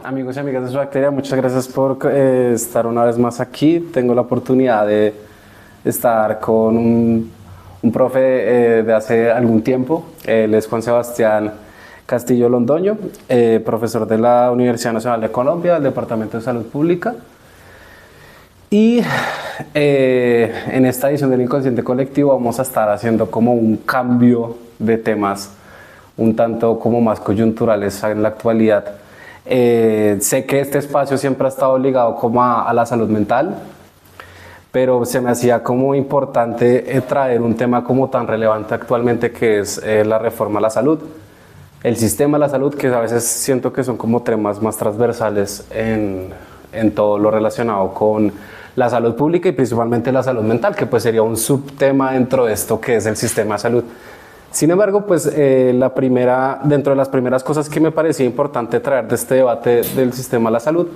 Amigos y amigas de Su Bacteria, muchas gracias por estar una vez más aquí. Tengo la oportunidad de estar con un profe de hace algún tiempo. Él es Juan Sebastián Castillo Londoño, profesor de la Universidad Nacional de Colombia, del Departamento de Salud Pública. Y en esta edición del Inconsciente Colectivo vamos a estar haciendo como un cambio de temas un tanto como más coyunturales en la actualidad. Sé que este espacio siempre ha estado ligado como a la salud mental, pero se me hacía como importante traer un tema como tan relevante actualmente, que es la reforma a la salud, el sistema de la salud, que a veces siento que son como temas más transversales en todo lo relacionado con la salud pública y principalmente la salud mental, que pues sería un subtema dentro de esto que es el sistema de salud. Sin embargo, pues dentro de las primeras cosas que me parecía importante traer de este debate del sistema de la salud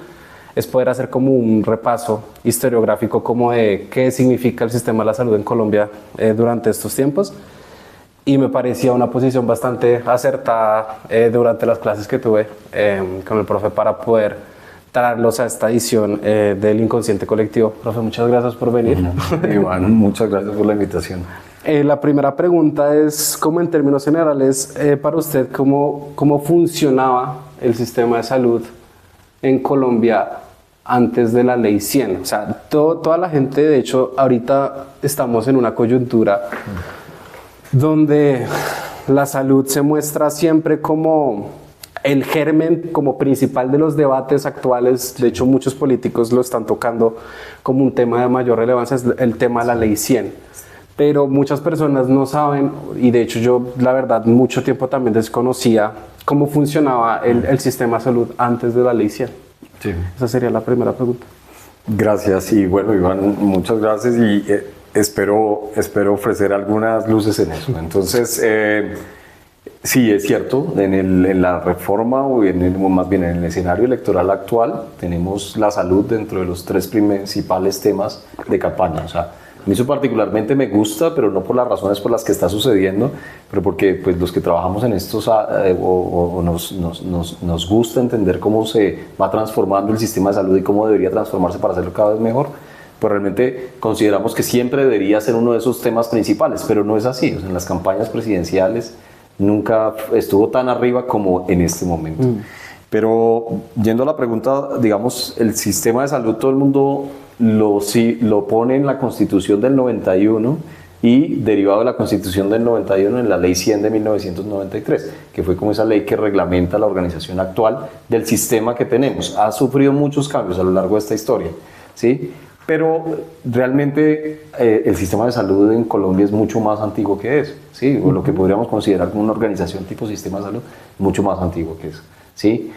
es poder hacer como un repaso historiográfico como de qué significa el sistema de la salud en Colombia durante estos tiempos, y me parecía una posición bastante acertada durante las clases que tuve con el profe para poder traerlos a esta edición del Inconsciente Colectivo. Profe, muchas gracias por venir. Iván, muchas gracias por la invitación. La primera pregunta es, como en términos generales, para usted, ¿cómo funcionaba el sistema de salud en Colombia antes de la Ley 100? O sea, toda la gente, de hecho, ahorita estamos en una coyuntura donde la salud se muestra siempre como el germen, como principal de los debates actuales. De hecho, muchos políticos lo están tocando como un tema de mayor relevancia, es el tema de la Ley 100. Pero muchas personas no saben, y de hecho yo la verdad mucho tiempo también desconocía cómo funcionaba el sistema de salud antes de la Ley 100. Sí. Esa sería la primera pregunta. Gracias, y bueno, Iván, muchas gracias, y espero ofrecer algunas luces en eso. Entonces, sí, es cierto, en la reforma o más bien en el escenario electoral actual tenemos la salud dentro de los tres principales temas de campaña. O sea, a mí eso particularmente me gusta, pero no por las razones por las que está sucediendo, pero porque pues, los que trabajamos en estos nos gusta entender cómo se va transformando el sistema de salud y cómo debería transformarse para hacerlo cada vez mejor, pues realmente consideramos que siempre debería ser uno de esos temas principales, pero no es así. O sea, en las campañas presidenciales nunca estuvo tan arriba como en este momento. Pero yendo a la pregunta, digamos, el sistema de salud, todo el mundo lo pone en la Constitución del 91 y derivado de la Constitución del 91 en la Ley 100 de 1993, que fue como esa ley que reglamenta la organización actual del sistema que tenemos. Ha sufrido muchos cambios a lo largo de esta historia, ¿sí? Pero realmente el sistema de salud en Colombia es mucho más antiguo que eso, ¿sí? O lo que podríamos considerar como una organización tipo sistema de salud, mucho más antiguo que eso. ¿Sí?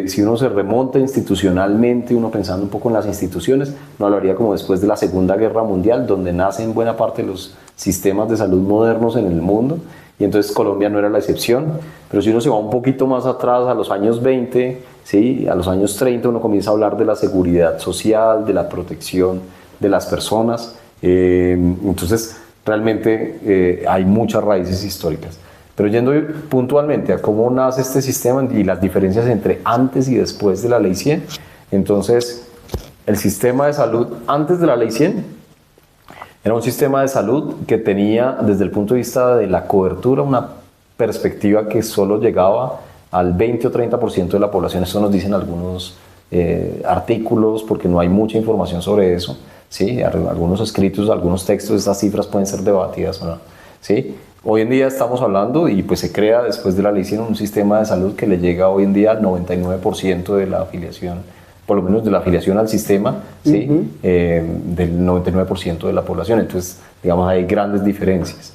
Si uno se remonta institucionalmente, uno pensando un poco en las instituciones, no hablaría como después de la Segunda Guerra Mundial, donde nacen buena parte de los sistemas de salud modernos en el mundo, y entonces Colombia no era la excepción. Pero si uno se va un poquito más atrás, a los años 20, ¿sí? A los años 30, uno comienza a hablar de la seguridad social, de la protección de las personas. Entonces, realmente hay muchas raíces históricas. Pero yendo puntualmente a cómo nace este sistema y las diferencias entre antes y después de la Ley 100, entonces el sistema de salud antes de la Ley 100 era un sistema de salud que tenía desde el punto de vista de la cobertura una perspectiva que solo llegaba al 20 o 30% de la población. Eso nos dicen algunos artículos, porque no hay mucha información sobre eso, ¿sí? Algunos escritos, algunos textos, estas cifras pueden ser debatidas o no, ¿sí? Hoy en día estamos hablando, y pues se crea después de la Ley 100 un sistema de salud que le llega hoy en día al 99% de la afiliación, por lo menos de la afiliación al sistema, ¿sí? Del 99% de la población. Entonces, digamos, hay grandes diferencias.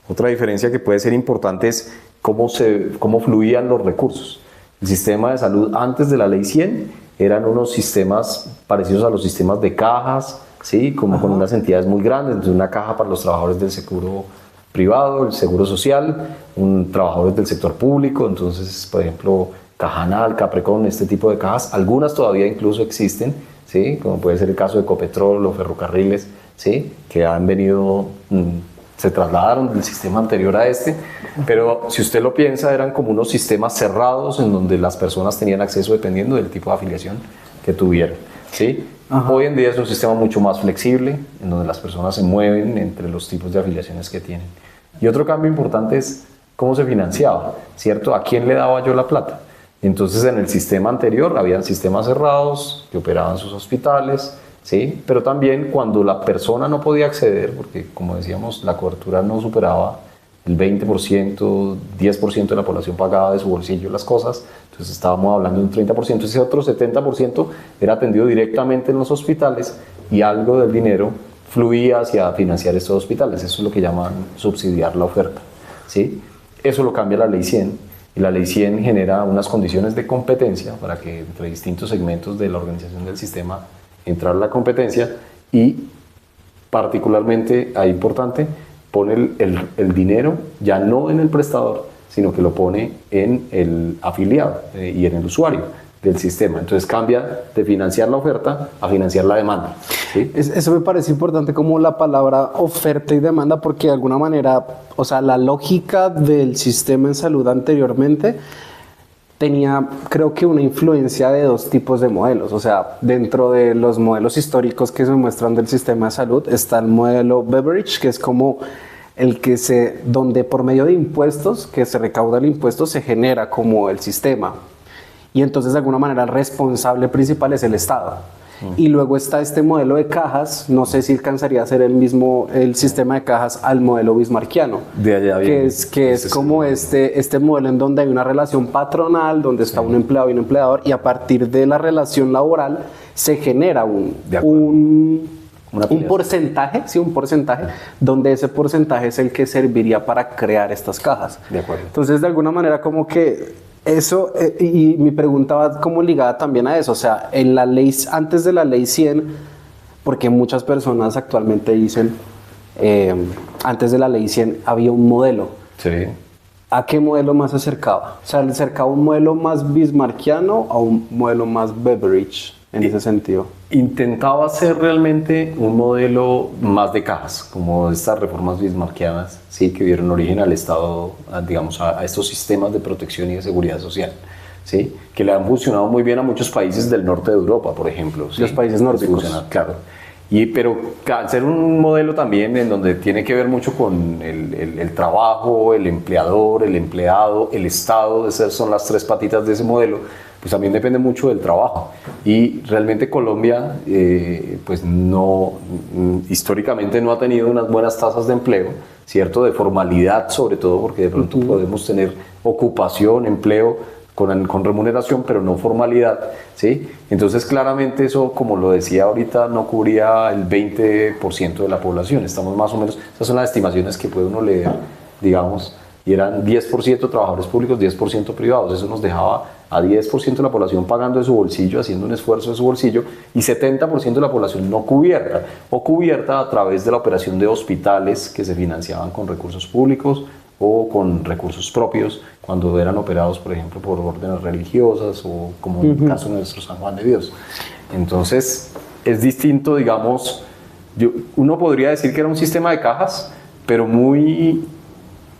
Otra diferencia que puede ser importante es cómo fluían los recursos. El sistema de salud antes de la Ley 100 eran unos sistemas parecidos a los sistemas de cajas, ¿sí? Como con unas entidades muy grandes. Entonces, una caja para los trabajadores del seguro privado, el seguro social, trabajadores del sector público. Entonces, por ejemplo, Cajanal, Caprecon, este tipo de cajas, algunas todavía incluso existen, ¿sí? Como puede ser el caso de Ecopetrol o Ferrocarriles, ¿sí? Que han venido se trasladaron del sistema anterior a este, pero si usted lo piensa, eran como unos sistemas cerrados en donde las personas tenían acceso dependiendo del tipo de afiliación que tuvieran, ¿sí? Hoy en día es un sistema mucho más flexible, en donde las personas se mueven entre los tipos de afiliaciones que tienen. Y otro cambio importante es cómo se financiaba, ¿cierto? ¿A quién le daba yo la plata? Entonces, en el sistema anterior habían sistemas cerrados que operaban sus hospitales, ¿sí? Pero también cuando la persona no podía acceder, porque como decíamos, la cobertura no superaba el 20%, 10% de la población pagaba de su bolsillo las cosas, entonces estábamos hablando de un 30%, ese otro 70% era atendido directamente en los hospitales y algo del dinero fluía hacia financiar estos hospitales. Eso es lo que llaman subsidiar la oferta, ¿sí? Eso lo cambia la Ley 100. Y la Ley 100 genera unas condiciones de competencia para que entre distintos segmentos de la organización del sistema entrara la competencia y particularmente, ahí importante, pone el dinero ya no en el prestador, sino que lo pone en el afiliado y en el usuario del sistema. Entonces cambia de financiar la oferta a financiar la demanda, ¿sí? Eso me parece importante, como la palabra oferta y demanda, porque de alguna manera, o sea, la lógica del sistema en salud anteriormente tenía, creo que, una influencia de dos tipos de modelos. O sea, dentro de los modelos históricos que se muestran del sistema de salud está el modelo Beveridge, que es como donde por medio de impuestos, que se recauda el impuesto, se genera como el sistema. Y entonces, de alguna manera, el responsable principal es el Estado. Y luego está este modelo de cajas, no sé si alcanzaría a ser el sistema de cajas al modelo bismarckiano, de allá viene, que es como este modelo en donde hay una relación patronal, donde está un empleado y un empleador, y a partir de la relación laboral se genera un porcentaje, donde ese porcentaje es el que serviría para crear estas cajas. De acuerdo. Entonces, de alguna manera, como que eso, y mi pregunta va como ligada también a eso, o sea, en la ley, antes de la Ley 100, porque muchas personas actualmente dicen, antes de la Ley 100 había un modelo. Sí. ¿A qué modelo más se acercaba? O sea, ¿le acercaba un modelo más bismarckiano a un modelo más Beveridge en ese sentido? Intentaba ser realmente un modelo más de cajas, como estas reformas bismarckianas, sí, que dieron origen al Estado, digamos, a estos sistemas de protección y de seguridad social, sí, que le han funcionado muy bien a muchos países del norte de Europa, por ejemplo. ¿Sí? Los países nórdicos. Claro. Pero al ser un modelo también en donde tiene que ver mucho con el trabajo, el empleador, el empleado, el Estado, esas son las tres patitas de ese modelo, pues también depende mucho del trabajo. Y realmente Colombia, pues no, históricamente no ha tenido unas buenas tasas de empleo, ¿cierto? De formalidad sobre todo, porque de pronto podemos tener ocupación, empleo con remuneración, pero no formalidad, ¿sí? Entonces claramente eso, como lo decía ahorita, no cubría el 20% de la población. Estamos más o menos, esas son las estimaciones que puede uno leer, digamos, y eran 10% trabajadores públicos, 10% privados. Eso nos dejaba a 10% de la población pagando de su bolsillo, haciendo un esfuerzo de su bolsillo, y 70% de la población no cubierta, o cubierta a través de la operación de hospitales que se financiaban con recursos públicos o con recursos propios cuando eran operados, por ejemplo, por órdenes religiosas o como en el caso de nuestro San Juan de Dios. Entonces, es distinto, digamos, uno podría decir que era un sistema de cajas, pero muy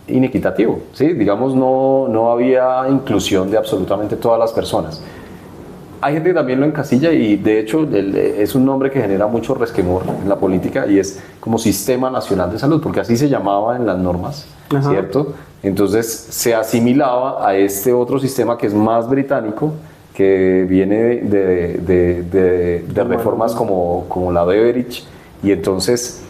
inequitativo, ¿sí? Digamos, no había inclusión de absolutamente todas las personas. Hay gente que también lo encasilla y de hecho es un nombre que genera mucho resquemor en la política y es como Sistema Nacional de Salud, porque así se llamaba en las normas, ¿cierto? Entonces se asimilaba a este otro sistema que es más británico, que viene de reformas como la Beveridge, y entonces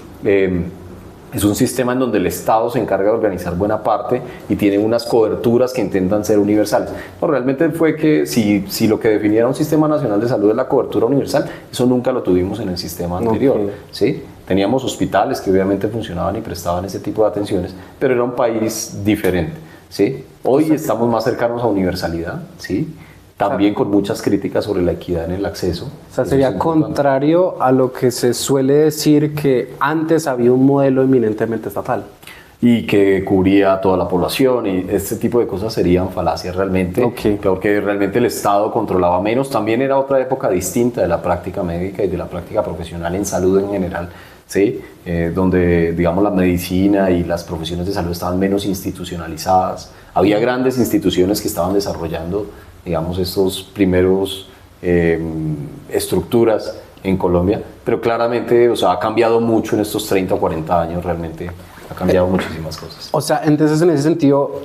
es un sistema en donde el Estado se encarga de organizar buena parte y tiene unas coberturas que intentan ser universales. No, realmente fue que si lo que definiera un sistema nacional de salud es la cobertura universal, eso nunca lo tuvimos en el sistema anterior, ¿sí? Teníamos hospitales que obviamente funcionaban y prestaban ese tipo de atenciones, pero era un país diferente, ¿sí? Hoy estamos más cercanos a universalidad, ¿sí? También con muchas críticas sobre la equidad en el acceso. O sea, sería contrario a lo que se suele decir, que antes había un modelo eminentemente estatal. Y que cubría a toda la población, y este tipo de cosas serían falacias realmente, porque realmente el Estado controlaba menos. También era otra época distinta de la práctica médica y de la práctica profesional en salud en general, ¿sí? Donde, digamos, la medicina y las profesiones de salud estaban menos institucionalizadas. Había grandes instituciones que estaban desarrollando, digamos, estos primeros estructuras en Colombia, pero claramente, o sea, ha cambiado mucho en estos 30 o 40 años, realmente ha cambiado muchísimas cosas. O sea, entonces en ese sentido,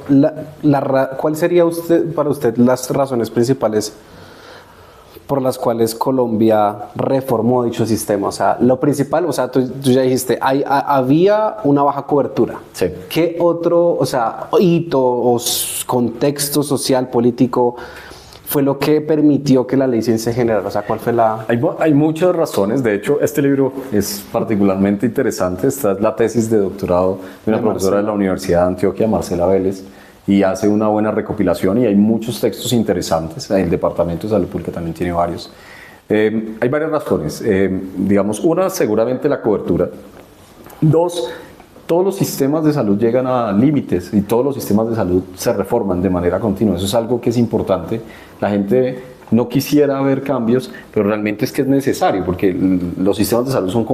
¿cuál sería para usted las razones principales por las cuales Colombia reformó dicho sistema? O sea, lo principal, o sea, tú ya dijiste, había una baja cobertura. Sí. ¿Qué otro, o sea, hito o contexto social, político fue lo que permitió que la ley se generara? O sea, ¿cuál fue la...? Hay muchas razones. De hecho, este libro es particularmente interesante. Esta es la tesis de doctorado de una profesora de la Universidad de Antioquia, Marcela Vélez, y hace una buena recopilación y hay muchos textos interesantes. El Departamento de Salud Pública también tiene varios. Hay varias razones. Digamos, una, seguramente la cobertura. Dos, todos los sistemas de salud llegan a límites y todos los sistemas de salud se reforman de manera continua. Eso es algo que es importante. La gente no quisiera ver cambios, pero realmente es que es necesario, porque los sistemas de salud son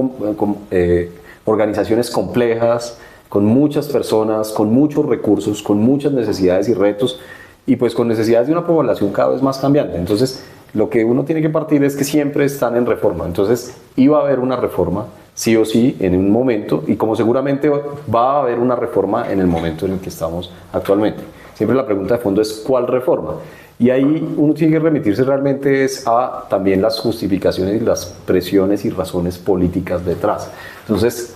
organizaciones complejas, con muchas personas, con muchos recursos, con muchas necesidades y retos, y pues con necesidades de una población cada vez más cambiante. Entonces, lo que uno tiene que partir es que siempre están en reforma. Entonces, iba a haber una reforma, sí o sí, en un momento, y como seguramente va a haber una reforma en el momento en el que estamos actualmente. Siempre la pregunta de fondo es ¿cuál reforma? Y ahí uno tiene que remitirse realmente es a también las justificaciones y las presiones y razones políticas detrás. Entonces,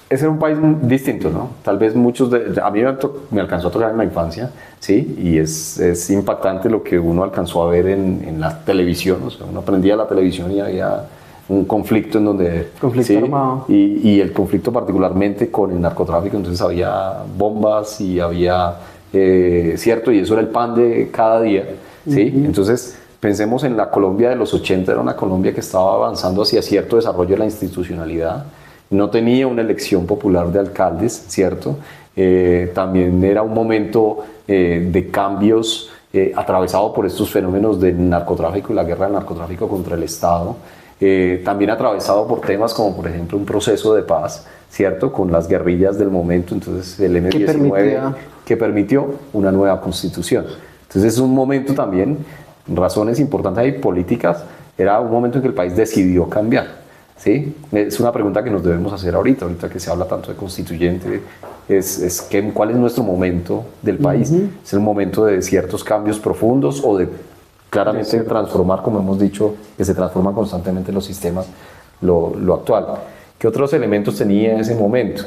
ese era un país distinto, ¿no? Tal vez muchos a mí me alcanzó a tocar en la infancia, ¿sí? Y es impactante lo que uno alcanzó a ver en la televisión. O sea, uno prendía la televisión y había un conflicto en donde... Conflicto armado. Y el conflicto particularmente con el narcotráfico, entonces había bombas y había... cierto, y eso era el pan de cada día, ¿sí? Entonces, pensemos en la Colombia de los 80, era una Colombia que estaba avanzando hacia cierto desarrollo de la institucionalidad. No tenía una elección popular de alcaldes, ¿cierto? También era un momento de cambios atravesado por estos fenómenos del narcotráfico y la guerra del narcotráfico contra el Estado. También atravesado por temas como, por ejemplo, un proceso de paz, ¿cierto? Con las guerrillas del momento, entonces el M-19, que permitió una nueva constitución. Entonces es un momento también, razones importantes y políticas, era un momento en que el país decidió cambiar. ¿Sí? Es una pregunta que nos debemos hacer ahorita que se habla tanto de constituyente, ¿cuál es nuestro momento del país? ¿Es el momento de ciertos cambios profundos o de claramente transformar, como hemos dicho, que se transforman constantemente los sistemas, lo actual? ¿Qué otros elementos tenía en ese momento?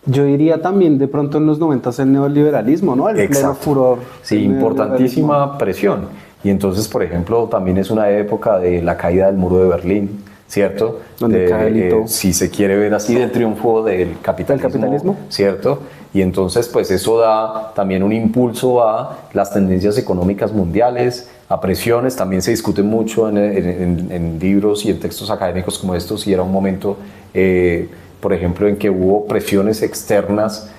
Yo diría también de pronto en los 90 el neoliberalismo, ¿no? El pleno furor. Sí, importantísima presión. Y entonces, por ejemplo, también es una época de la caída del muro de Berlín, ¿cierto? Donde cae el hito. Si se quiere ver así, del triunfo del capitalismo, ¿cierto? Y entonces, pues eso da también un impulso a las tendencias económicas mundiales, a presiones. También se discute mucho en libros y en textos académicos como estos, y era un momento, por ejemplo, en que hubo presiones externas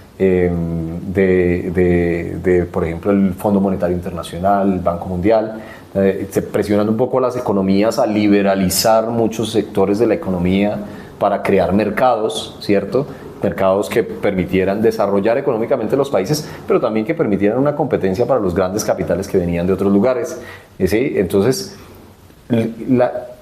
por ejemplo, el Fondo Monetario Internacional, el Banco Mundial, se presionan un poco las economías a liberalizar muchos sectores de la economía para crear mercados, ¿cierto? Mercados que permitieran desarrollar económicamente los países, pero también que permitieran una competencia para los grandes capitales que venían de otros lugares, ¿sí? Entonces,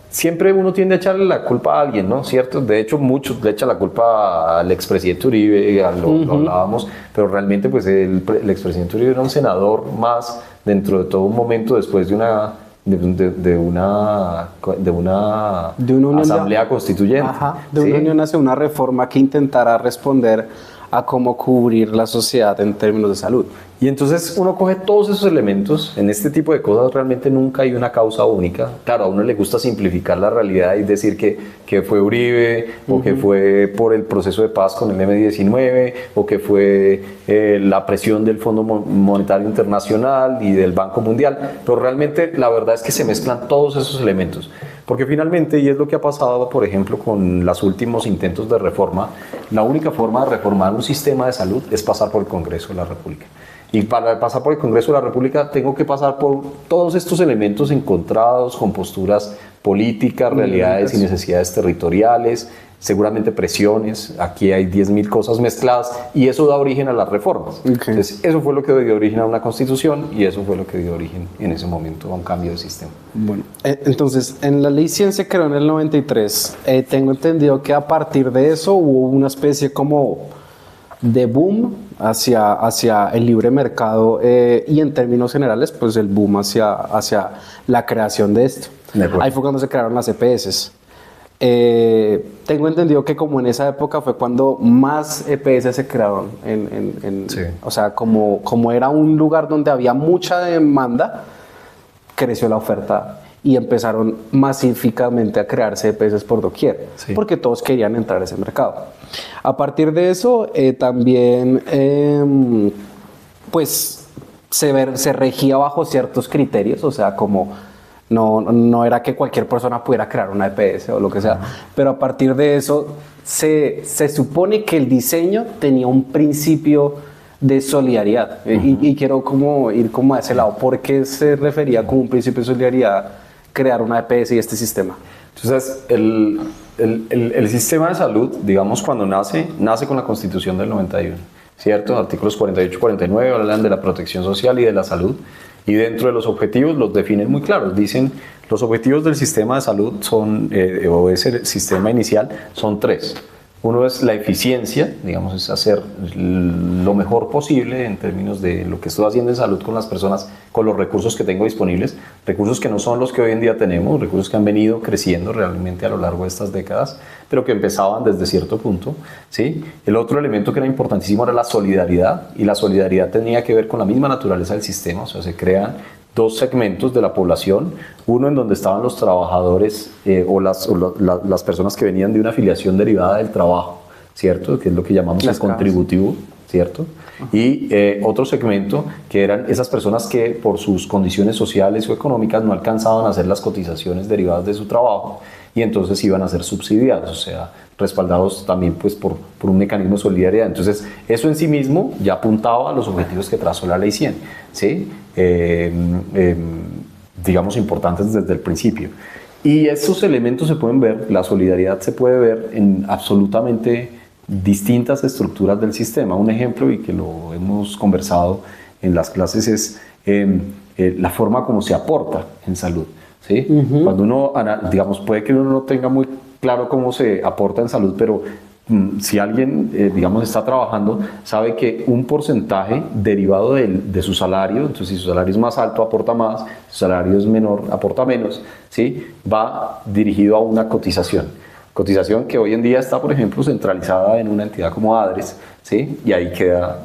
siempre uno tiende a echarle la culpa a alguien, ¿no? ¿Cierto? De hecho, muchos le echan la culpa al expresidente Uribe, lo hablábamos, pero realmente pues el expresidente Uribe era un senador más dentro de todo un momento después de una asamblea constituyente. De una unión hacia una reforma que intentara responder a cómo cubrir la sociedad en términos de salud. Y entonces uno coge todos esos elementos. En este tipo de cosas realmente nunca hay una causa única. Claro, a uno le gusta simplificar la realidad y decir que fue Uribe, o que fue por el proceso de paz con el M-19, o que fue la presión del Fondo Monetario Internacional y del Banco Mundial, pero realmente la verdad es que se mezclan todos esos elementos. Porque finalmente, y es lo que ha pasado, por ejemplo, con los últimos intentos de reforma, la única forma de reformar un sistema de salud es pasar por el Congreso de la República. Y para pasar por el Congreso de la República tengo que pasar por todos estos elementos encontrados con posturas políticas, realidades y necesidades territoriales, seguramente presiones, aquí hay 10.000 cosas mezcladas y eso da origen a las reformas. Entonces, eso fue lo que dio origen a una constitución y eso fue lo que dio origen en ese momento a un cambio de sistema. Bueno, entonces, en la ley 100 se creó en el 93. Tengo entendido que a partir de eso hubo una especie como de boom hacia el libre mercado y en términos generales, pues el boom hacia la creación de esto. Ahí fue cuando se crearon las EPS. Tengo entendido que como en esa época fue cuando más EPS se crearon, sí. O sea, como era un lugar donde había mucha demanda, creció la oferta y empezaron masivamente a crearse EPS por doquier, sí, porque todos querían entrar a ese mercado. A partir de eso, también pues se regía bajo ciertos criterios, o sea, como no era que cualquier persona pudiera crear una EPS o lo que sea, pero a partir de eso se supone que el diseño tenía un principio de solidaridad y quiero como ir como a ese lado. ¿Por qué se refería como un principio de solidaridad crear una EPS y este sistema? Entonces, el sistema de salud, digamos, cuando nace con la Constitución del 91, ¿cierto? Artículos 48 y 49 hablan de la protección social y de la salud. Y dentro de los objetivos los definen muy claros. Dicen, los objetivos del sistema de salud son, o ese sistema inicial, son 3. Uno es la eficiencia, digamos, es hacer lo mejor posible en términos de lo que estoy haciendo en salud con las personas, con los recursos que tengo disponibles, recursos que no son los que hoy en día tenemos, recursos que han venido creciendo realmente a lo largo de estas décadas, pero que empezaban desde cierto punto, ¿sí? El otro elemento que era importantísimo era la solidaridad, y la solidaridad tenía que ver con la misma naturaleza del sistema, o sea, se crean 2 segmentos de la población, uno en donde estaban los trabajadores o las personas que venían de una afiliación derivada del trabajo, ¿cierto? Que es lo que llamamos el contributivo, ¿cierto? Y otro segmento que eran esas personas que por sus condiciones sociales o económicas no alcanzaban a hacer las cotizaciones derivadas de su trabajo y entonces iban a ser subsidiados, o sea, respaldados también pues, por un mecanismo de solidaridad. Entonces, eso en sí mismo ya apuntaba a los objetivos que trazó la Ley 100, ¿sí? Digamos, importantes desde el principio. Y esos elementos se pueden ver, la solidaridad se puede ver en absolutamente distintas estructuras del sistema. Un ejemplo, y que lo hemos conversado en las clases, es la forma como se aporta en salud, ¿sí? Cuando uno, digamos, puede que uno no tenga muy claro cómo se aporta en salud, pero si alguien, digamos, está trabajando, sabe que un porcentaje derivado de su salario, entonces si su salario es más alto, aporta más, si su salario es menor, aporta menos, ¿sí? Va dirigido a una cotización. Cotización que hoy en día está, por ejemplo, centralizada en una entidad como ADRES, ¿sí? Y ahí queda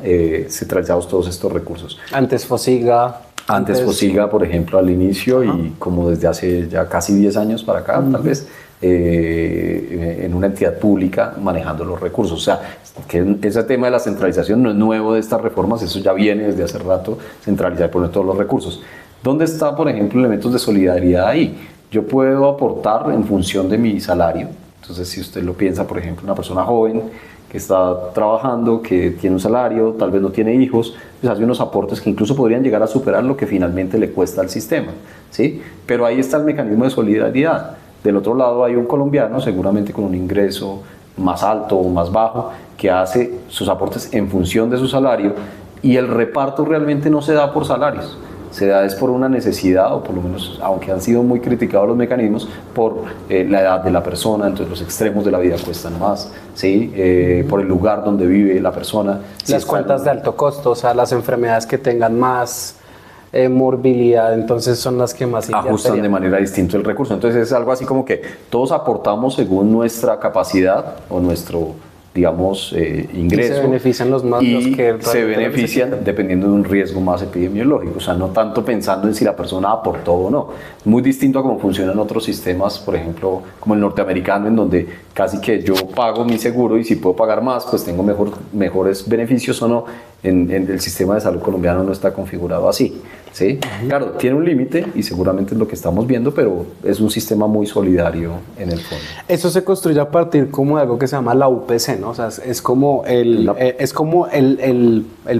centralizados todos estos recursos. Antes FOSIGA. Antes FOSIGA, por ejemplo, al inicio, y como desde hace ya casi 10 años para acá, tal vez, en una entidad pública manejando los recursos. O sea, que ese tema de la centralización no es nuevo de estas reformas, eso ya viene desde hace rato, centralizar y poner todos los recursos. ¿Dónde está, por ejemplo, elementos de solidaridad ahí? Yo puedo aportar en función de mi salario. Entonces, si usted lo piensa, por ejemplo, una persona joven que está trabajando, que tiene un salario, tal vez no tiene hijos, pues hace unos aportes que incluso podrían llegar a superar lo que finalmente le cuesta al sistema, ¿sí? Pero ahí está el mecanismo de solidaridad. Del otro lado hay un colombiano, seguramente con un ingreso más alto o más bajo, que hace sus aportes en función de su salario, y el reparto realmente no se da por salarios, se da es por una necesidad, o por lo menos, aunque han sido muy criticados los mecanismos, por la edad de la persona, entonces los extremos de la vida cuestan más, ¿sí? Por el lugar donde vive la persona. Las cuentas de alto costo, o sea, las enfermedades que tengan más morbilidad, entonces son las que más ajustan de manera distinta el recurso. Entonces es algo así como que todos aportamos según nuestra capacidad o nuestro, digamos, ingreso. Y se benefician los más, y los que se benefician dependiendo de un riesgo más epidemiológico, o sea, no tanto pensando en si la persona aportó o no. Muy distinto a cómo funcionan otros sistemas, por ejemplo, como el norteamericano, en donde casi que yo pago mi seguro y si puedo pagar más, pues tengo mejores beneficios o no. En el sistema de salud colombiano no está configurado así. ¿sí? Claro, tiene un límite y seguramente es lo que estamos viendo, pero es un sistema muy solidario en el fondo. Eso se construye a partir como de algo que se llama la UPC, ¿no? O sea, es como el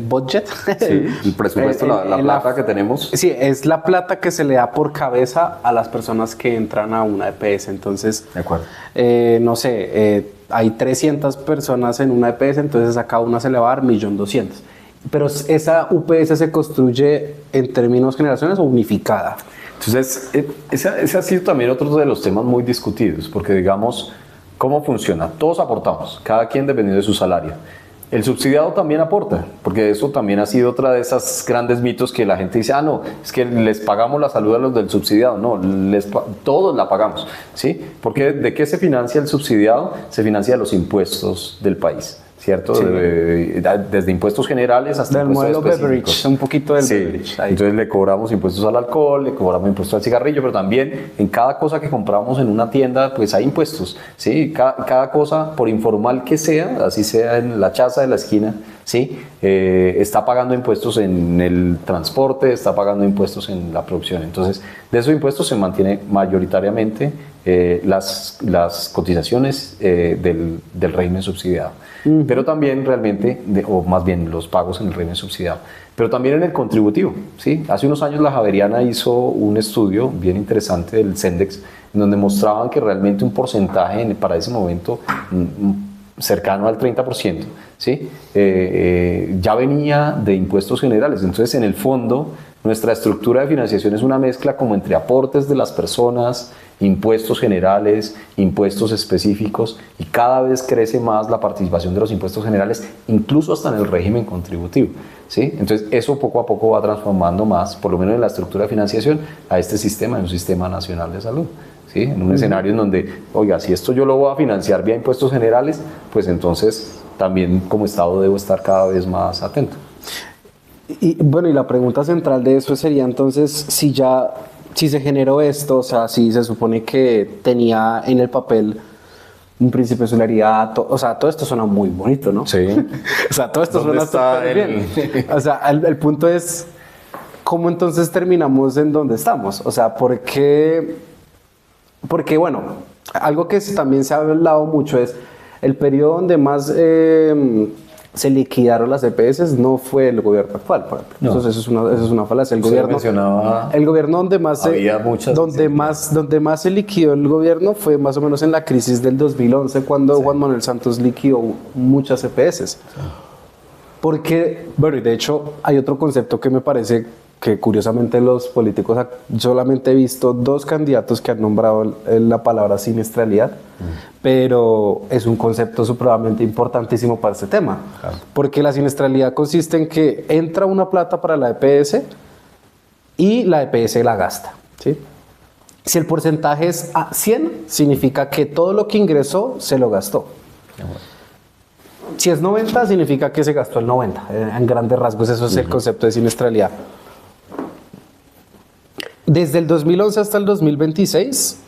budget. Sí, el presupuesto, la plata que tenemos. Sí, es la plata que se le da por cabeza a las personas que entran a una EPS. Entonces, de acuerdo. No sé, hay 300 personas en una EPS, entonces a cada una se le va a dar 1.200.000. Pero esa UPS se construye en términos generacionales o unificada. Entonces, ese ha sido también otro de los temas muy discutidos, porque digamos, ¿cómo funciona? Todos aportamos, cada quien dependiendo de su salario. El subsidiado también aporta, porque eso también ha sido otra de esas grandes mitos que la gente dice, no, es que les pagamos la salud a los del subsidiado. No, todos la pagamos, ¿sí? Porque ¿de qué se financia el subsidiado? Se financia de los impuestos del país, ¿cierto? Sí. Desde impuestos generales hasta del impuestos modelo beverage, un poquito del beverage. Ahí. Entonces le cobramos impuestos al alcohol, le cobramos impuestos al cigarrillo, pero también en cada cosa que compramos en una tienda, pues hay impuestos, ¿sí? Cada cosa, por informal que sea, así sea en la chaza de la esquina, ¿sí? Está pagando impuestos en el transporte, está pagando impuestos en la producción. Entonces, de esos impuestos se mantiene mayoritariamente las cotizaciones del régimen subsidiado. Pero también realmente, o más bien los pagos en el régimen subsidiado, pero también en el contributivo, ¿sí? Hace unos años la Javeriana hizo un estudio bien interesante del Sendex, en donde mostraban que realmente un porcentaje para ese momento cercano al 30%, ¿sí? Ya venía de impuestos generales. Entonces, en el fondo, nuestra estructura de financiación es una mezcla como entre aportes de las personas, impuestos generales, impuestos específicos, y cada vez crece más la participación de los impuestos generales, incluso hasta en el régimen contributivo, ¿sí? Entonces eso poco a poco va transformando más, por lo menos en la estructura de financiación, a este sistema, en un sistema nacional de salud, ¿sí? En un escenario en donde, oiga, si esto yo lo voy a financiar vía impuestos generales, pues entonces también como Estado debo estar cada vez más atento. Y bueno, y la pregunta central de eso sería entonces, si se generó esto, o sea, si se supone que tenía en el papel un principio de solidaridad, o sea, todo esto suena muy bonito, ¿no? Sí. O sea, todo esto suena súper bien. O sea, el punto es, ¿cómo entonces terminamos en donde estamos? O sea, porque bueno, algo que también se ha hablado mucho es el periodo donde más se liquidaron las EPS no fue el gobierno actual, por ejemplo. No. Entonces eso es una falacia. El gobierno donde más se liquidó el gobierno fue más o menos en la crisis del 2011, cuando Juan Manuel Santos liquidó muchas EPS. Sí. Porque, bueno, y de hecho hay otro concepto que me parece que curiosamente los políticos, solamente he visto 2 candidatos que han nombrado la palabra siniestralidad, pero es un concepto supremamente importantísimo para este tema, claro. Porque la siniestralidad consiste en que entra una plata para la EPS y la EPS la gasta, ¿sí? Si el porcentaje es a 100, significa que todo lo que ingresó se lo gastó. Si es 90, significa que se gastó el 90. En grandes rasgos, eso es el concepto de siniestralidad. Desde el 2011 hasta el 2026,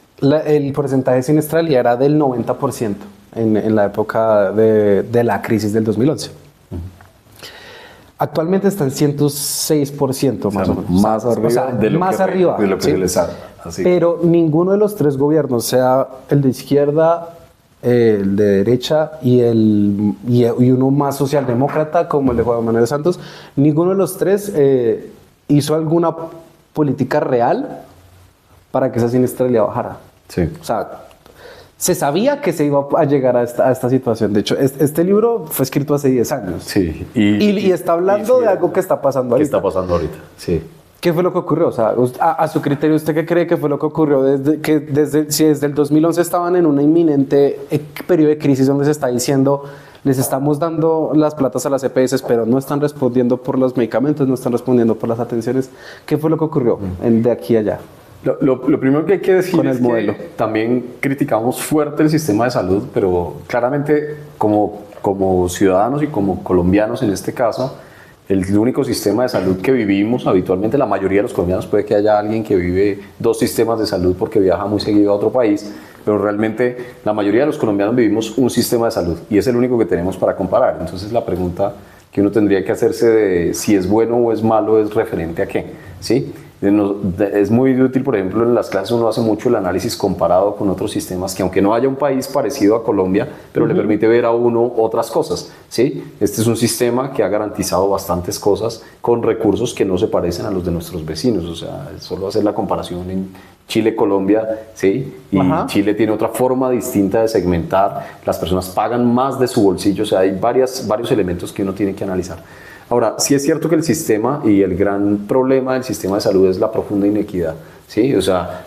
el porcentaje de siniestralidad era del 90% en la época de la crisis del 2011. Actualmente está en 106% más o menos. Más arriba, o sea, de lo que ¿sí? se les ha. Así. Pero ninguno de los 3 gobiernos, sea el de izquierda, el de derecha y uno más socialdemócrata como el de Juan Manuel Santos, ninguno de los 3 hizo alguna política real para que esa siniestralidad bajara. Sí. O sea, se sabía que se iba a llegar a esta situación. De hecho, este libro fue escrito hace 10 años. Sí. Y está hablando de algo que está pasando ahorita. ¿Qué está pasando ahorita? Sí. ¿Qué fue lo que ocurrió? O sea, a su criterio, ¿usted qué cree que fue lo que ocurrió? Si desde el 2011 estaban en un inminente periodo de crisis donde se está diciendo, les estamos dando las platas a las EPS, pero no están respondiendo por los medicamentos, no están respondiendo por las atenciones. ¿Qué fue lo que ocurrió de aquí a allá? Lo primero que hay que decir es que también criticamos fuerte el sistema de salud, pero claramente como ciudadanos y como colombianos en este caso, el único sistema de salud que vivimos habitualmente, la mayoría de los colombianos, puede que haya alguien que vive 2 sistemas de salud porque viaja muy seguido a otro país, pero realmente la mayoría de los colombianos vivimos un sistema de salud y es el único que tenemos para comparar. Entonces la pregunta que uno tendría que hacerse de si es bueno o es malo, es referente a qué, ¿sí? Es muy útil, por ejemplo, en las clases uno hace mucho el análisis comparado con otros sistemas que aunque no haya un país parecido a Colombia, pero le permite ver a uno otras cosas, ¿sí? Este es un sistema que ha garantizado bastantes cosas con recursos que no se parecen a los de nuestros vecinos, o sea, solo hacer la comparación en Chile, Colombia, ¿sí? Y Chile tiene otra forma distinta de segmentar, las personas pagan más de su bolsillo, o sea, hay varios elementos que uno tiene que analizar. Ahora, sí es cierto que el sistema y el problema del sistema de salud es la profunda inequidad, ¿sí? O sea,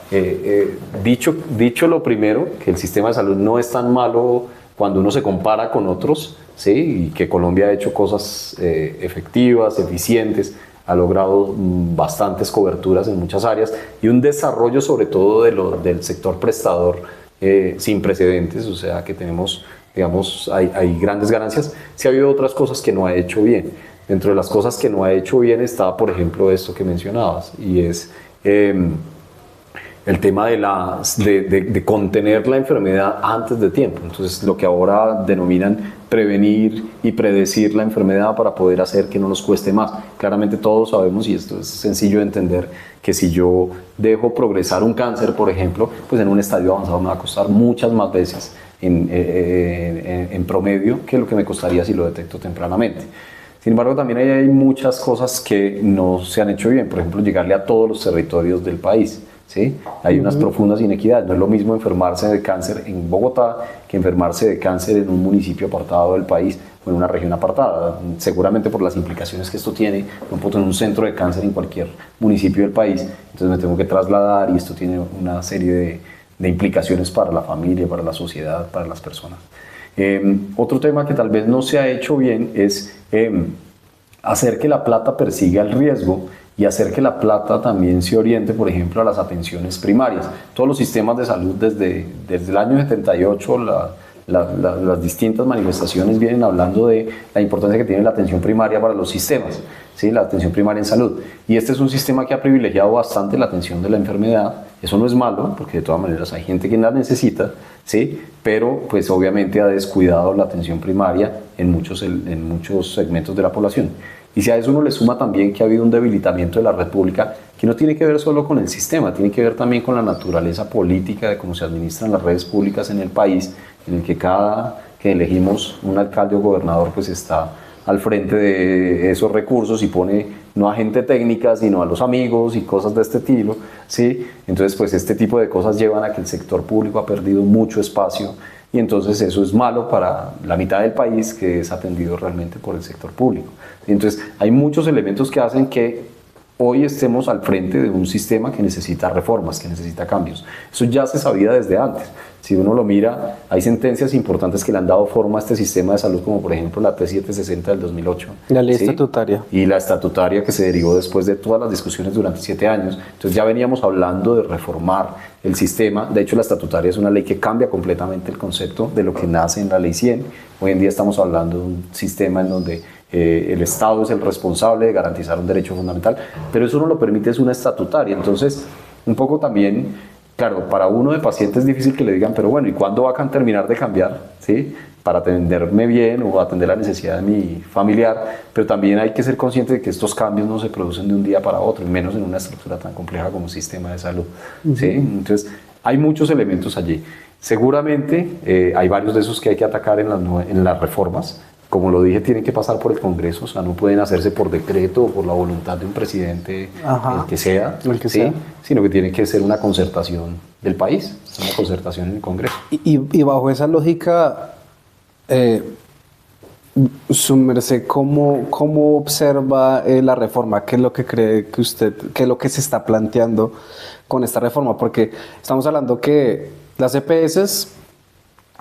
dicho lo primero, que el sistema de salud no es tan malo cuando uno se compara con otros, ¿sí? Y que Colombia ha hecho cosas efectivas, eficientes, ha logrado bastantes coberturas en muchas áreas y un desarrollo sobre todo del sector prestador sin precedentes, o sea que tenemos, digamos, hay grandes ganancias. Sí ha habido otras cosas que no ha hecho bien. Dentro de las cosas que no ha hecho bien está, por ejemplo, esto que mencionabas, y es el tema de contener la enfermedad antes de tiempo. Entonces, lo que ahora denominan prevenir y predecir la enfermedad para poder hacer que no nos cueste más. Claramente todos sabemos, y esto es sencillo de entender, que si yo dejo progresar un cáncer, por ejemplo, pues en un estadio avanzado me va a costar muchas más veces en promedio que lo que me costaría si lo detecto tempranamente. Sin embargo, también hay muchas cosas que no se han hecho bien, por ejemplo, llegarle a todos los territorios del país, ¿sí? Hay unas profundas inequidades, no es lo mismo enfermarse de cáncer en Bogotá que enfermarse de cáncer en un municipio apartado del país o en una región apartada, seguramente por las implicaciones que esto tiene. No puedo tener un centro de cáncer en cualquier municipio del país, entonces me tengo que trasladar y esto tiene una serie de implicaciones para la familia, para la sociedad, para las personas. Otro tema que tal vez no se ha hecho bien es hacer que la plata persiga el riesgo y hacer que la plata también se oriente, por ejemplo, a las atenciones primarias. Todos los sistemas de salud desde el año 78, las distintas manifestaciones vienen hablando de la importancia que tiene la atención primaria para los sistemas, ¿sí? La atención primaria en salud. Y este es un sistema que ha privilegiado bastante la atención de la enfermedad. Eso no es malo, porque de todas maneras hay gente que la necesita, ¿sí? Pero pues obviamente ha descuidado la atención primaria en muchos segmentos de la población. Y si a eso uno le suma también que ha habido un debilitamiento de la red pública, que no tiene que ver solo con el sistema, tiene que ver también con la naturaleza política de cómo se administran las redes públicas en el país, en el que cada que elegimos un alcalde o gobernador pues está al frente de esos recursos y pone no a gente técnica, sino a los amigos y cosas de este estilo, ¿sí? Entonces, pues este tipo de cosas llevan a que el sector público ha perdido mucho espacio y entonces eso es malo para la mitad del país que es atendido realmente por el sector público. Entonces, hay muchos elementos que hacen que hoy estemos al frente de un sistema que necesita reformas, que necesita cambios. Eso ya se sabía desde antes. Si uno lo mira, hay sentencias importantes que le han dado forma a este sistema de salud, como por ejemplo la T760 del 2008. La ley estatutaria. Y la estatutaria que se derivó después de todas las discusiones durante 7 años. Entonces ya veníamos hablando de reformar el sistema. De hecho, la estatutaria es una ley que cambia completamente el concepto de lo que nace en la ley 100. Hoy en día estamos hablando de un sistema en donde el Estado es el responsable de garantizar un derecho fundamental, pero eso no lo permite, es una estatutaria. Entonces, un poco también, claro, para uno de paciente es difícil que le digan, pero bueno, ¿y cuándo va a terminar de cambiar? ¿Sí? Para atenderme bien o atender la necesidad de mi familiar, pero también hay que ser consciente de que estos cambios no se producen de un día para otro, y menos en una estructura tan compleja como un sistema de salud. ¿Sí? Entonces, hay muchos elementos allí. Seguramente hay varios de esos que hay que atacar en las reformas. Como lo dije, tienen que pasar por el Congreso, o sea, no pueden hacerse por decreto o por la voluntad de un presidente, el que sea, sino que tiene que ser una concertación del país, una concertación en el Congreso. Y bajo esa lógica, su merced, ¿cómo observa la reforma? ¿Qué es lo que cree que usted, qué es lo que se está planteando con esta reforma? Porque estamos hablando que las EPS,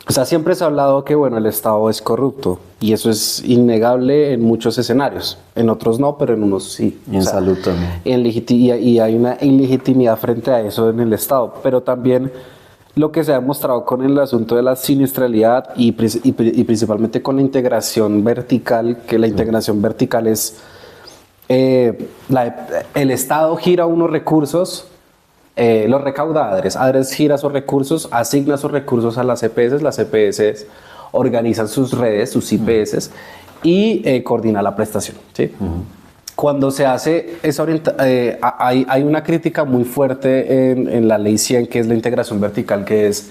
o sea, siempre se ha hablado que, bueno, el Estado es corrupto y eso es innegable en muchos escenarios. En otros no, pero en unos sí. Y en salud también. Y hay una ilegitimidad frente a eso en el Estado. Pero también lo que se ha demostrado con el asunto de la siniestralidad y principalmente con la integración vertical, que la integración vertical es el Estado gira unos recursos. Los recauda ADRES gira sus recursos, asigna sus recursos a las EPS organizan sus redes, sus IPS, y coordina la prestación, ¿sí? Cuando se hace esa hay una crítica muy fuerte en la ley 100, que es la integración vertical, que es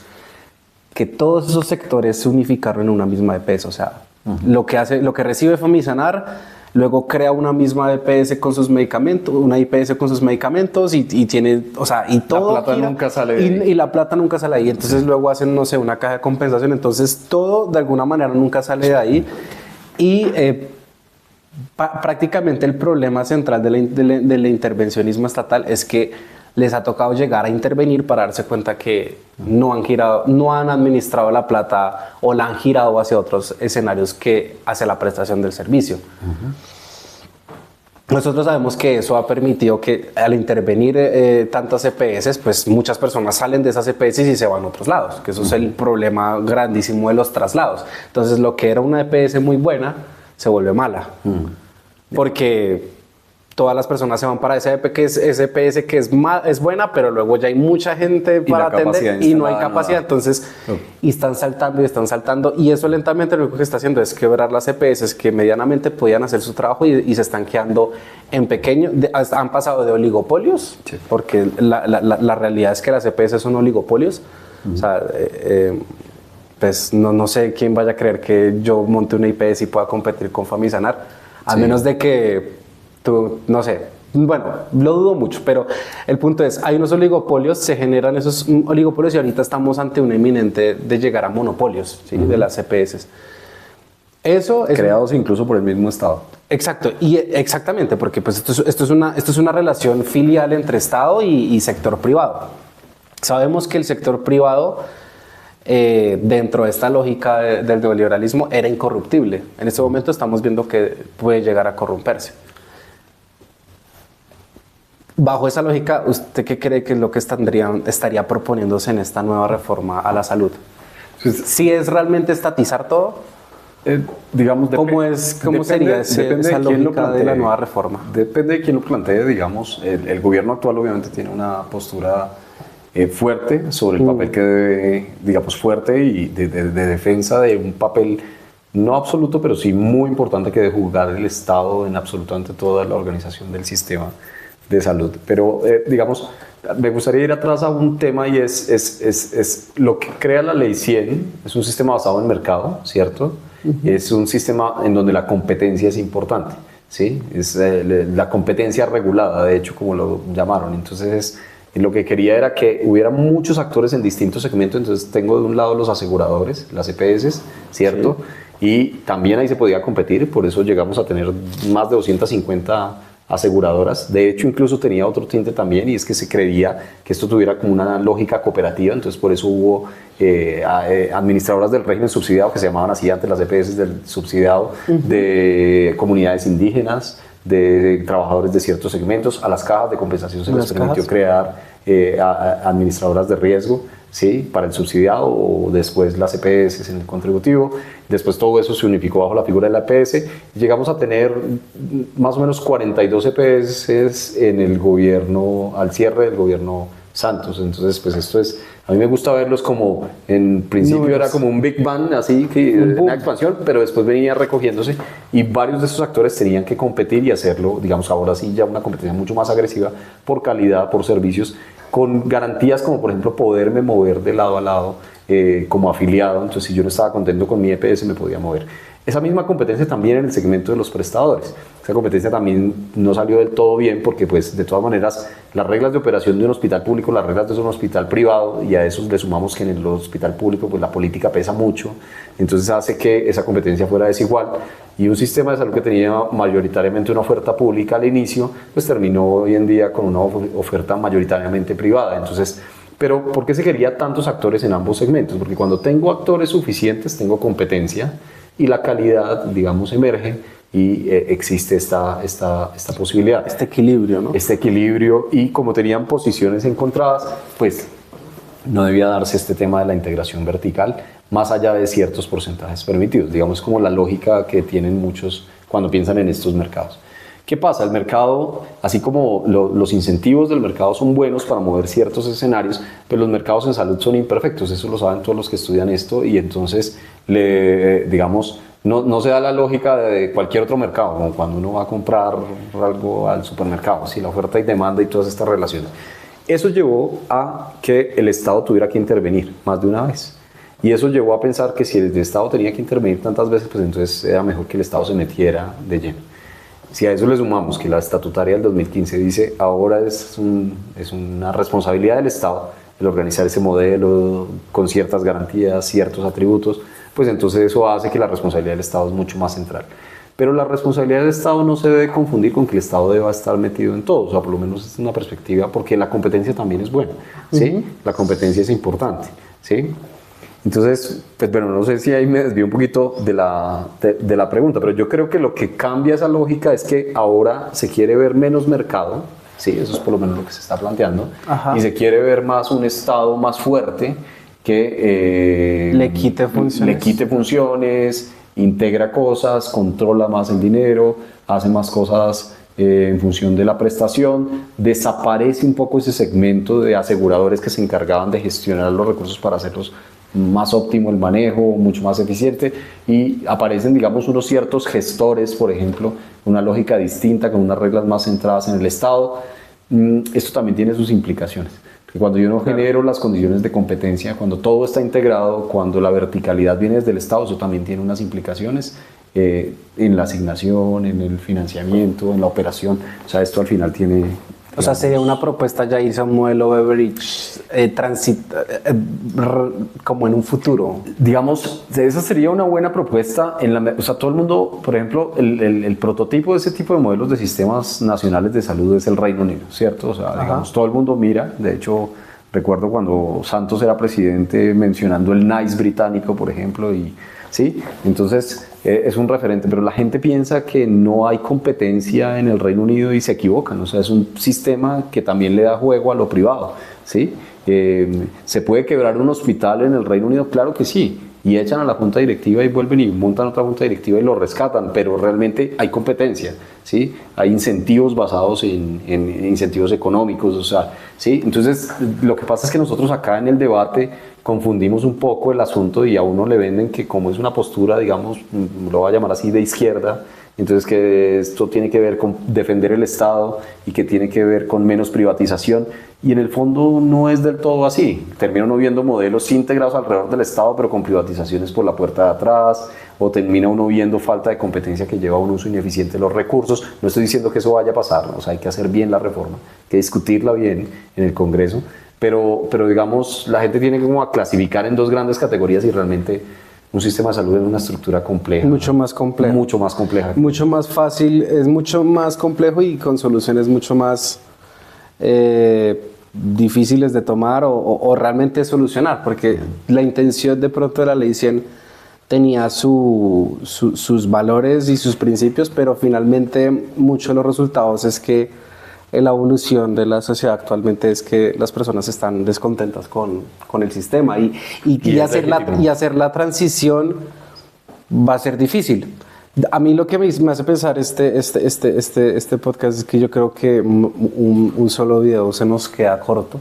que todos esos sectores se unificaron en una misma EPS. O sea, lo que recibe Famisanar, luego crea una misma EPS con sus medicamentos, una IPS con sus medicamentos y tiene, o sea, y todo la plata nunca sale de ahí. y la plata nunca sale de ahí. Entonces luego hacen, no sé, una caja de compensación. Entonces todo de alguna manera nunca sale de ahí. Y prácticamente el problema central del intervencionismo estatal es que les ha tocado llegar a intervenir para darse cuenta que no han administrado la plata o la han girado hacia otros escenarios que hacia la prestación del servicio. Nosotros sabemos que eso ha permitido que al intervenir tantas EPS, pues muchas personas salen de esas EPS y se van a otros lados, que eso es el problema grandísimo de los traslados. Entonces lo que era una EPS muy buena se vuelve mala, porque todas las personas se van para esa EPS que es buena, pero luego ya hay mucha gente para atender y no hay capacidad. Entonces, y están saltando, y eso lentamente lo único que está haciendo es quebrar las EPS que medianamente podían hacer su trabajo y se están quedando en pequeño. Han pasado de oligopolios, porque la realidad es que las EPS son oligopolios. O sea, pues no sé quién vaya a creer que yo monte una IPS y pueda competir con Famisanar, a menos de que tú, no sé, bueno, lo dudo mucho, pero el punto es, hay unos oligopolios, se generan esos oligopolios y ahorita estamos ante un inminente de llegar a monopolios, ¿sí? De las EPS. Eso es creados incluso por el mismo Estado. Exacto, y exactamente, porque pues esto es una relación filial entre Estado y sector privado. Sabemos que el sector privado, dentro de esta lógica del neoliberalismo, era incorruptible. En este momento estamos viendo que puede llegar a corromperse. Bajo esa lógica, ¿usted qué cree que es lo que estaría proponiéndose en esta nueva reforma a la salud? ¿Si es realmente estatizar todo? Digamos, ¿Cómo sería esa lógica de la nueva reforma? Depende de quién lo plantee. Digamos, el gobierno actual obviamente tiene una postura fuerte sobre el papel que debe, digamos, fuerte y de defensa de un papel no absoluto, pero sí muy importante que debe jugar el Estado en absolutamente toda la organización del sistema de salud. Pero, digamos, me gustaría ir atrás a un tema y es lo que crea la Ley 100. Es un sistema basado en mercado, ¿cierto? Es un sistema en donde la competencia es importante, ¿sí? Es la competencia regulada, de hecho, como lo llamaron. Entonces, lo que quería era que hubiera muchos actores en distintos segmentos. Entonces, tengo de un lado los aseguradores, las EPS, ¿cierto? Sí. Y también ahí se podía competir, por eso llegamos a tener más de 250 aseguradoras. De hecho, incluso tenía otro tinte también, y es que se creía que esto tuviera como una lógica cooperativa. Entonces por eso hubo administradoras del régimen subsidiado, que se llamaban así antes, las EPS del subsidiado, de comunidades indígenas, de trabajadores de ciertos segmentos. A las cajas de compensación se les permitió crear administradoras de riesgo, ¿sí? Para el subsidiado, o después las EPS en el contributivo. Después todo eso se unificó bajo la figura de la EPS. Llegamos a tener más o menos 42 EPS en el gobierno, al cierre del gobierno Santos. Entonces, pues esto es, a mí me gusta verlos como, en principio era como un Big Bang, así que una expansión, pero después venía recogiéndose, y varios de esos actores tenían que competir y hacerlo, digamos, ahora sí ya una competencia mucho más agresiva por calidad, por servicios, con garantías como por ejemplo poderme mover de lado a lado como afiliado. Entonces, si yo no estaba contento con mi EPS, me podía mover. Esa misma competencia también en el segmento de los prestadores. Esa competencia también no salió del todo bien, porque pues de todas maneras las reglas de operación de un hospital público, las reglas de un hospital privado, y a eso le sumamos que en el hospital público pues la política pesa mucho, entonces hace que esa competencia fuera desigual, y un sistema de salud que tenía mayoritariamente una oferta pública al inicio, pues terminó hoy en día con una oferta mayoritariamente privada. Entonces, pero ¿por qué se quería tantos actores en ambos segmentos? Porque cuando tengo actores suficientes, tengo competencia, y la calidad, digamos, emerge, y existe esta posibilidad. Este equilibrio, ¿no? Este equilibrio, y como tenían posiciones encontradas, pues no debía darse este tema de la integración vertical, más allá de ciertos porcentajes permitidos. Digamos, como la lógica que tienen muchos cuando piensan en estos mercados. ¿Qué pasa? El mercado, así como los incentivos del mercado son buenos para mover ciertos escenarios, pero los mercados en salud son imperfectos, eso lo saben todos los que estudian esto, y entonces, digamos, no se da la lógica de cualquier otro mercado, como cuando uno va a comprar algo al supermercado, ¿sí? La oferta y demanda y todas estas relaciones. Eso llevó a que el Estado tuviera que intervenir más de una vez. Y eso llevó a pensar que si el Estado tenía que intervenir tantas veces, pues entonces era mejor que el Estado se metiera de lleno. Si a eso le sumamos que la estatutaria del 2015 dice ahora es una responsabilidad del Estado el organizar ese modelo con ciertas garantías, ciertos atributos, pues entonces eso hace que la responsabilidad del Estado es mucho más central. Pero la responsabilidad del Estado no se debe confundir con que el Estado deba estar metido en todo, o sea, por lo menos es una perspectiva, porque la competencia también es buena, ¿sí? La competencia es importante, ¿sí? Entonces, pues bueno, no sé si ahí me desvío un poquito de la pregunta, pero yo creo que lo que cambia esa lógica es que ahora se quiere ver menos mercado, ¿sí? Eso es por lo menos lo que se está planteando, y se quiere ver más un Estado más fuerte que le quite funciones, integra cosas, controla más el dinero, hace más cosas en función de la prestación, desaparece un poco ese segmento de aseguradores que se encargaban de gestionar los recursos para hacerlos más óptimo el manejo, mucho más eficiente, y aparecen, digamos, unos ciertos gestores, por ejemplo, una lógica distinta, con unas reglas más centradas en el Estado. Esto también tiene sus implicaciones. Que cuando yo no genero las condiciones de competencia, cuando todo está integrado, cuando la verticalidad viene desde el Estado, eso también tiene unas implicaciones en la asignación, en el financiamiento, en la operación. O sea, esto al final tiene... O sea, sería una propuesta ya irse a un modelo Beveridge como en un futuro. Digamos, esa sería una buena propuesta. O sea, todo el mundo, por ejemplo, el prototipo de ese tipo de modelos de sistemas nacionales de salud es el Reino Unido, ¿cierto? O sea, digamos, todo el mundo mira. De hecho, recuerdo cuando Santos era presidente mencionando el NICE británico, por ejemplo, y ¿sí? Entonces es un referente, pero la gente piensa que no hay competencia en el Reino Unido y se equivocan. O sea, es un sistema que también le da juego a lo privado, ¿sí? ¿Se puede quebrar un hospital en el Reino Unido? Claro que sí, y echan a la junta directiva y vuelven y montan otra junta directiva y lo rescatan, pero realmente hay competencia, ¿sí? Hay incentivos basados en incentivos económicos, o sea, ¿sí? Entonces lo que pasa es que nosotros acá en el debate confundimos un poco el asunto y a uno le venden que como es una postura, digamos, lo voy a llamar así, de izquierda, entonces que esto tiene que ver con defender el Estado y que tiene que ver con menos privatización, y en el fondo no es del todo así. Termina uno viendo modelos integrados alrededor del Estado pero con privatizaciones por la puerta de atrás, o termina uno viendo falta de competencia que lleva a un uso ineficiente de los recursos. No estoy diciendo que eso vaya a pasar, ¿no? O sea, hay que hacer bien la reforma, hay que discutirla bien en el Congreso, pero digamos, la gente tiene como a clasificar en dos grandes categorías y realmente un sistema de salud es una estructura compleja. Mucho más compleja. Mucho más compleja. Mucho más fácil, es mucho más complejo y con soluciones mucho más difíciles de tomar o realmente solucionar, porque la intención de pronto de la ley 100 tenía sus valores y sus principios, pero finalmente muchos de los resultados es que la evolución de la sociedad actualmente es que las personas están descontentas con el sistema y hacer la transición va a ser difícil. A mí lo que me hace pensar este podcast es que yo creo que un solo video se nos queda corto.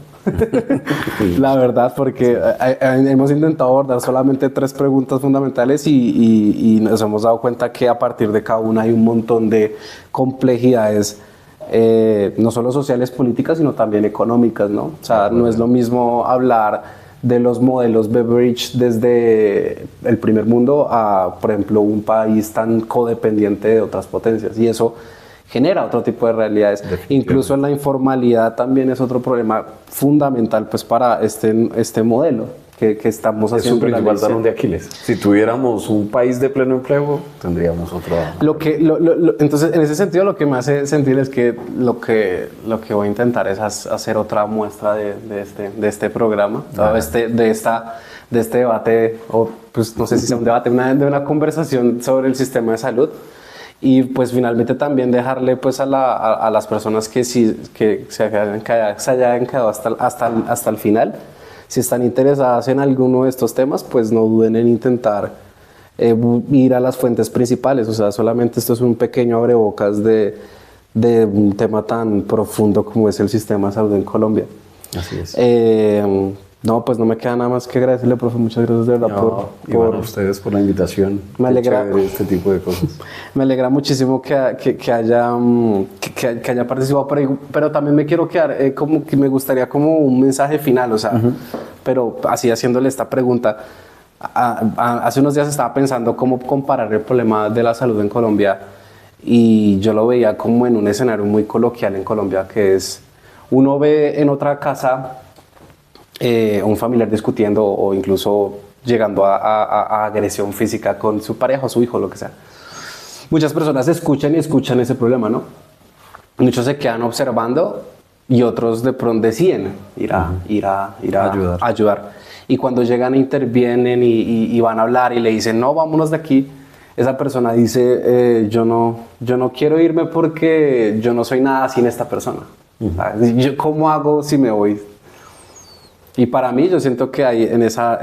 La verdad, porque hemos intentado abordar solamente 3 preguntas fundamentales y nos hemos dado cuenta que a partir de cada una hay un montón de complejidades, no solo sociales, políticas, sino también económicas, ¿no? O sea, no es lo mismo hablar de los modelos Beveridge desde el primer mundo a, por ejemplo, un país tan codependiente de otras potencias, y eso genera otro tipo de realidades. Incluso en la informalidad también es otro problema fundamental, pues, para este modelo que estamos haciendo. Es un principal talón de Aquiles. Si tuviéramos un país de pleno empleo, tendríamos otro. Entonces, en ese sentido, lo que me hace sentir es que lo que voy a intentar es hacer otra muestra de este programa, de este debate, o pues no sé si sea un debate, de una conversación sobre el sistema de salud. Y pues finalmente también dejarle pues a las personas que se hayan quedado hasta el final, si están interesadas en alguno de estos temas, pues no duden en intentar ir a las fuentes principales. O sea, solamente esto es un pequeño abrebocas de de un tema tan profundo como es el sistema de salud en Colombia. Así es. No, pues no me queda nada más que agradecerle, profe. Muchas gracias de verdad por ustedes por la invitación. Me alegra este tipo de cosas. Me alegra muchísimo que haya participado, pero también me quiero quedar como que me gustaría como un mensaje final, o sea, pero así haciéndole esta pregunta. Hace unos días estaba pensando cómo comparar el problema de la salud en Colombia y yo lo veía como en un escenario muy coloquial en Colombia, que es uno ve en otra casa un familiar discutiendo o incluso llegando a agresión física con su pareja o su hijo, lo que sea. Muchas personas escuchan ese problema, ¿no? Muchos se quedan observando y otros de pronto deciden ir a ayudar. Y cuando llegan intervienen y van a hablar y le dicen, no, vámonos de aquí, esa persona dice, yo no quiero irme porque yo no soy nada sin esta persona. ¿Cómo hago si me voy? Y para mí, yo siento que hay esa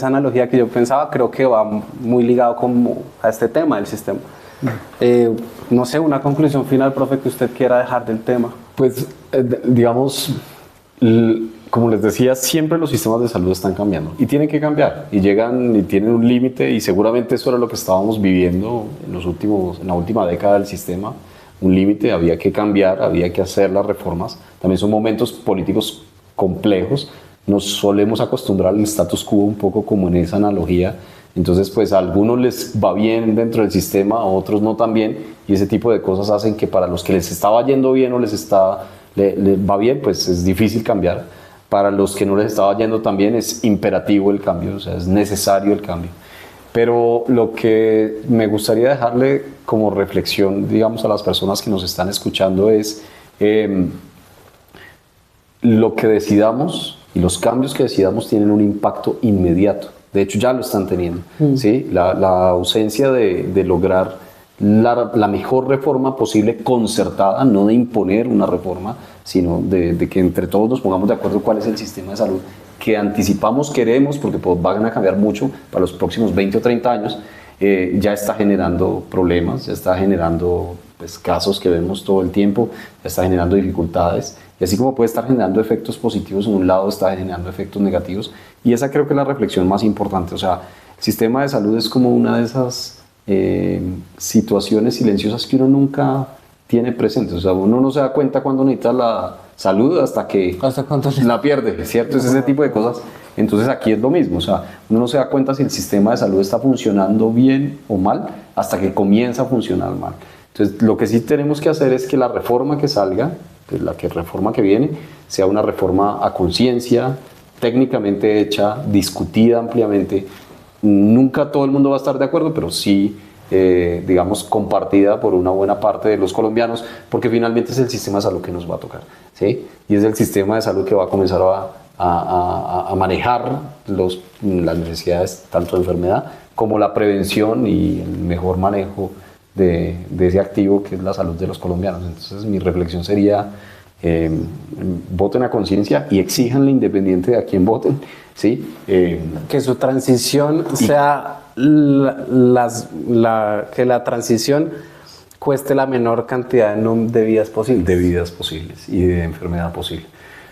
analogía que yo pensaba, creo que va muy ligado a este tema del sistema. No sé, una conclusión final, profe, que usted quiera dejar del tema. Pues, digamos, como les decía, siempre los sistemas de salud están cambiando y tienen que cambiar y llegan y tienen un límite y seguramente eso era lo que estábamos viviendo en la última década del sistema. Un límite, había que cambiar, había que hacer las reformas. También son momentos políticos complejos. Nos solemos acostumbrar al status quo un poco como en esa analogía. Entonces, pues a algunos les va bien dentro del sistema, a otros no tan bien. Y ese tipo de cosas hacen que para los que les estaba yendo bien o les va bien, pues es difícil cambiar. Para los que no les estaba yendo tan bien es imperativo el cambio, o sea, es necesario el cambio. Pero lo que me gustaría dejarle como reflexión, digamos, a las personas que nos están escuchando es lo que decidamos y los cambios que decidamos tienen un impacto inmediato. De hecho, ya lo están teniendo. ¿Sí? La ausencia de lograr la mejor reforma posible concertada, no de imponer una reforma, sino de que entre todos nos pongamos de acuerdo cuál es el sistema de salud que anticipamos queremos, porque van a cambiar mucho para los próximos 20 o 30 años, ya está generando problemas, ya está generando pues, casos que vemos todo el tiempo, ya está generando dificultades, y así como puede estar generando efectos positivos en un lado, está generando efectos negativos, y esa creo que es la reflexión más importante. O sea, el sistema de salud es como una de esas situaciones silenciosas que uno nunca tiene presente. O sea, uno no se da cuenta cuando necesita la salud hasta cuando la pierde, ¿cierto? Es ese tipo de cosas. Entonces aquí es lo mismo, o sea, uno no se da cuenta si el sistema de salud está funcionando bien o mal hasta que comienza a funcionar mal. Entonces lo que sí tenemos que hacer es que la reforma que salga, pues reforma que viene, sea una reforma a conciencia, técnicamente hecha, discutida ampliamente. Nunca todo el mundo va a estar de acuerdo, pero sí digamos, compartida por una buena parte de los colombianos, porque finalmente es el sistema de salud que nos va a tocar, ¿sí? Y es el sistema de salud que va a comenzar a manejar las necesidades tanto de enfermedad como la prevención y el mejor manejo de ese activo que es la salud de los colombianos. Entonces mi reflexión sería, voten a conciencia y exíjanle independiente de a quién voten, ¿sí? Que su transición sea que la transición cueste la menor cantidad de vidas posibles. De vidas posibles y de enfermedad posible.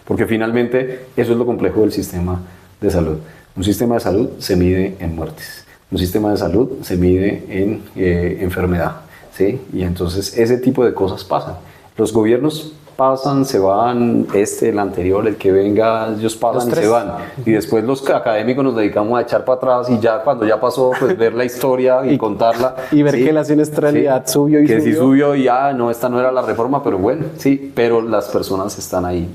Porque finalmente eso es lo complejo del sistema de salud. Un sistema de salud se mide en muertes. Un sistema de salud se mide en enfermedad, ¿sí? Y entonces ese tipo de cosas pasan. Los gobiernos pasan, se van, el anterior, el que venga, ellos pasan y se van. Y después los académicos nos dedicamos a echar para atrás y ya cuando ya pasó, pues ver la historia y contarla. Y ver, ¿sí?, que la siniestralidad subió y que subió. Que sí subió y no, esta no era la reforma, pero bueno, sí, pero las personas están ahí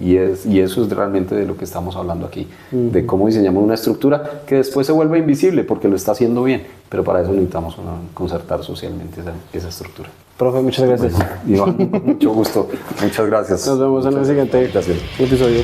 y eso es realmente de lo que estamos hablando aquí, de cómo diseñamos una estructura que después se vuelve invisible porque lo está haciendo bien, pero para eso necesitamos concertar socialmente esa estructura. Profe, muchas gracias. Iván, mucho gusto. Muchas gracias. Nos vemos en el siguiente episodio.